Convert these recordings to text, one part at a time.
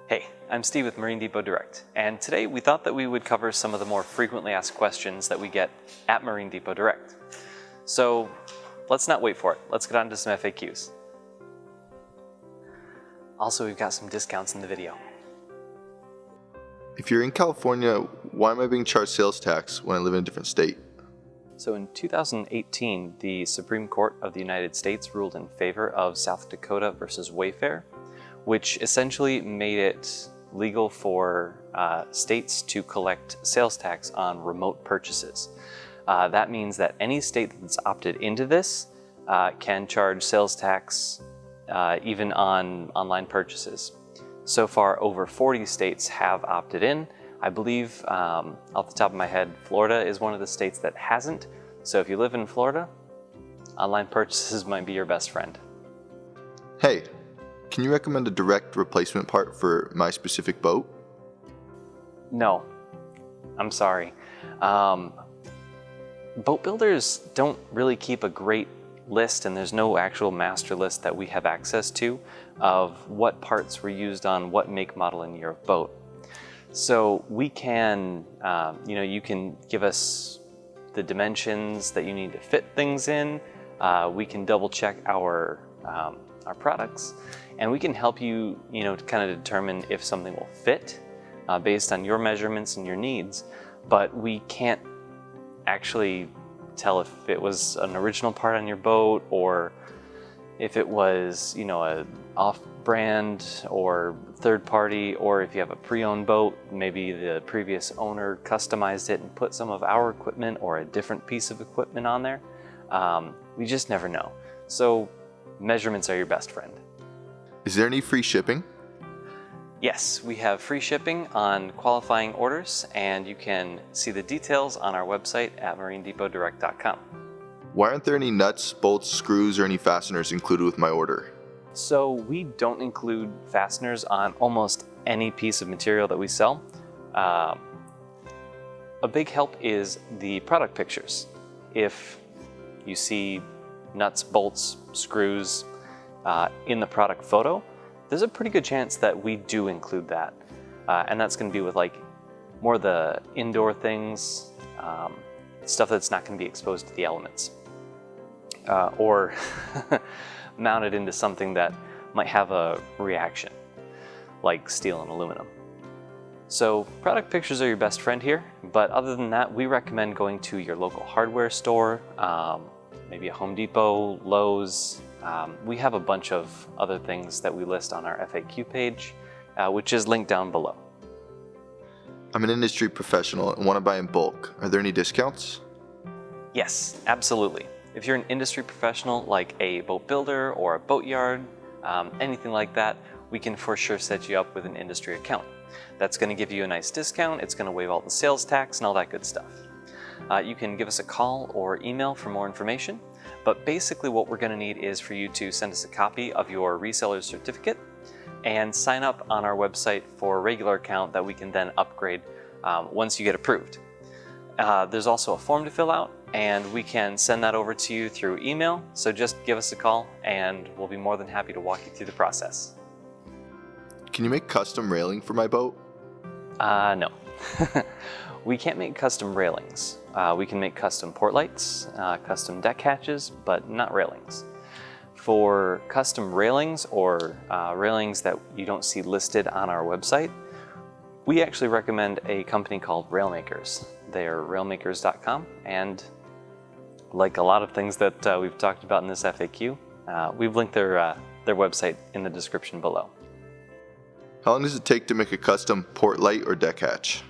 Hey, I'm Steve with Marine Depot Direct, and today we thought that we would cover some of the more frequently asked questions that we get at Marine Depot Direct. So let's not wait for it. Let's get on to some FAQs. Also, we've got some discounts in the video. If you're in California, why am I being charged sales tax when I live in a different state? So in 2018, the Supreme Court of the United States ruled in favor of South Dakota versus Wayfair, which essentially made it legal for states to collect sales tax on remote purchases. That means that any state that's opted into this can charge sales tax even on online purchases. So far, over 40 states have opted in. I believe, off the top of my head, Florida is one of the states that hasn't. So if you live in Florida, online purchases might be your best friend. Hey, can you recommend a direct replacement part for my specific boat? No, I'm sorry. Boat builders don't really keep a great list, and there's no actual master list that we have access to of what parts were used on what make, model, and year of boat. So we can, you can give us the dimensions that you need to fit things in. We can double check our products, and we can help you, to kind of determine if something will fit based on your measurements and your needs. But we can't actually tell if it was an original part on your boat or if it was, a off-brand or third party, or if you have a pre-owned boat, maybe the previous owner customized it and put some of our equipment or a different piece of equipment on there. We just never know. So measurements are your best friend. Is there any free shipping? Yes, we have free shipping on qualifying orders, and you can see the details on our website at marinedepotdirect.com. Why aren't there any nuts, bolts, screws, or any fasteners included with my order? So we don't include fasteners on almost any piece of material that we sell. A big help is the product pictures. If you see nuts, bolts, screws in the product photo, there's a pretty good chance that we do include that. And that's going to be with more the indoor things, stuff that's not going to be exposed to the elements. Or mounted into something that might have a reaction, like steel and aluminum. So product pictures are your best friend here, but other than that, we recommend going to your local hardware store, maybe a Home Depot, Lowe's. We have a bunch of other things that we list on our FAQ page, which is linked down below. I'm an industry professional and want to buy in bulk. Are there any discounts? Yes, absolutely. If you're an industry professional like a boat builder or a boat yard, anything like that, we can for sure set you up with an industry account. That's going to give you a nice discount. It's going to waive all the sales tax and all that good stuff. You can give us a call or email for more information. But basically what we're going to need is for you to send us a copy of your reseller's certificate and sign up on our website for a regular account that we can then upgrade once you get approved. There's also a form to fill out, and we can send that over to you through email. So just give us a call and we'll be more than happy to walk you through the process. Can you make custom railing for my boat? No. We can't make custom railings. We can make custom portlights, custom deck hatches, but not railings. For custom railings or railings that you don't see listed on our website, we actually recommend a company called Railmakers. They are railmakers.com, and like a lot of things that we've talked about in this FAQ, we've linked their website in the description below. How long does it take to make a custom portlight or deck hatch?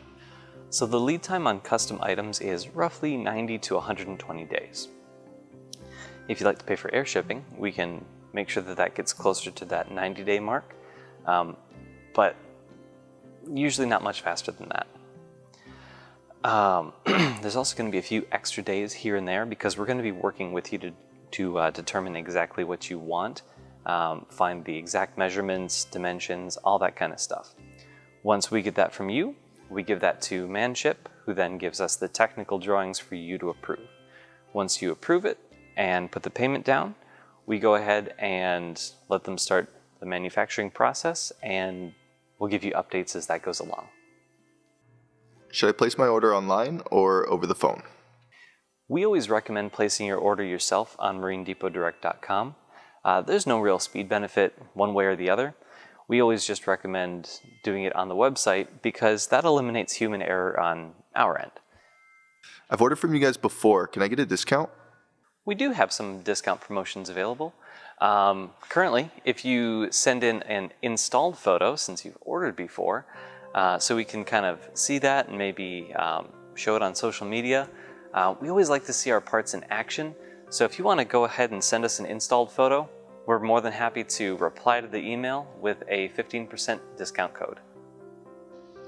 So the lead time on custom items is roughly 90 to 120 days. If you'd like to pay for air shipping, we can make sure that that gets closer to that 90-day mark, but usually not much faster than that. There's also going to be a few extra days here and there because we're going to be working with you to determine exactly what you want, find the exact measurements, dimensions, all that kind of stuff. Once we get that from you, we give that to Manship, who then gives us the technical drawings for you to approve. Once you approve it and put the payment down, we go ahead and let them start the manufacturing process, and we'll give you updates as that goes along. Should I place my order online or over the phone? We always recommend placing your order yourself on marinedepotdirect.com. There's no real speed benefit one way or the other. We always just recommend doing it on the website because that eliminates human error on our end. I've ordered from you guys before. Can I get a discount? We do have some discount promotions available. Currently, if you send in an installed photo, since you've ordered before, so we can kind of see that and maybe show it on social media. We always like to see our parts in action. So if you want to go ahead and send us an installed photo, we're more than happy to reply to the email with a 15% discount code.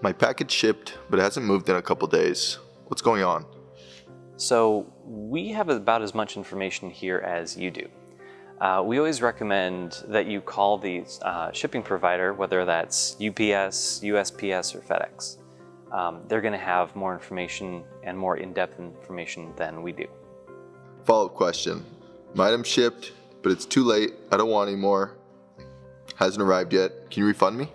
My package shipped, but it hasn't moved in a couple days. What's going on? So we have about as much information here as you do. We always recommend that you call the shipping provider, whether that's UPS, USPS, or FedEx. They're going to have more information and more in-depth information than we do. Follow-up question. My item shipped, but it's too late. I don't want any more. Hasn't arrived yet. Can you refund me?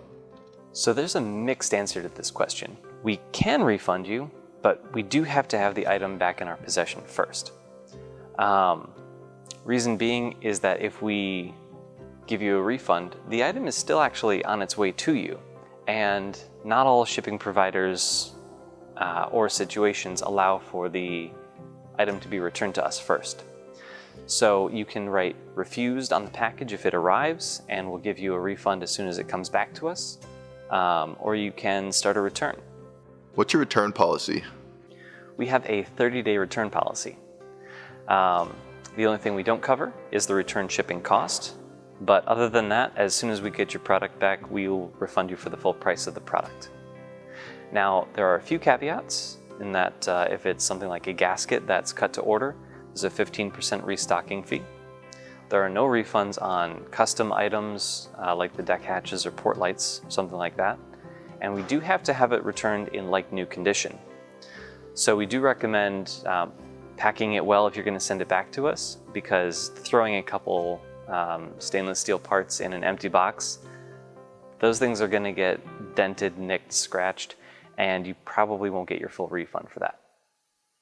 So there's a mixed answer to this question. We can refund you, but we do have to have the item back in our possession first. Reason being is that if we give you a refund, the item is still actually on its way to you, and not all shipping providers or situations allow for the item to be returned to us first. So you can write refused on the package if it arrives, and we'll give you a refund as soon as it comes back to us, or you can start a return. What's your return policy? We have a 30-day return policy. The only thing we don't cover is the return shipping cost, but other than that, as soon as we get your product back, we'll refund you for the full price of the product. Now, there are a few caveats in that if it's something like a gasket that's cut to order, there's a 15% restocking fee. There are no refunds on custom items like the deck hatches or port lights, something like that. And we do have to have it returned in like new condition. So we do recommend packing it well if you're going to send it back to us, because throwing a couple stainless steel parts in an empty box, those things are going to get dented, nicked, scratched, and you probably won't get your full refund for that.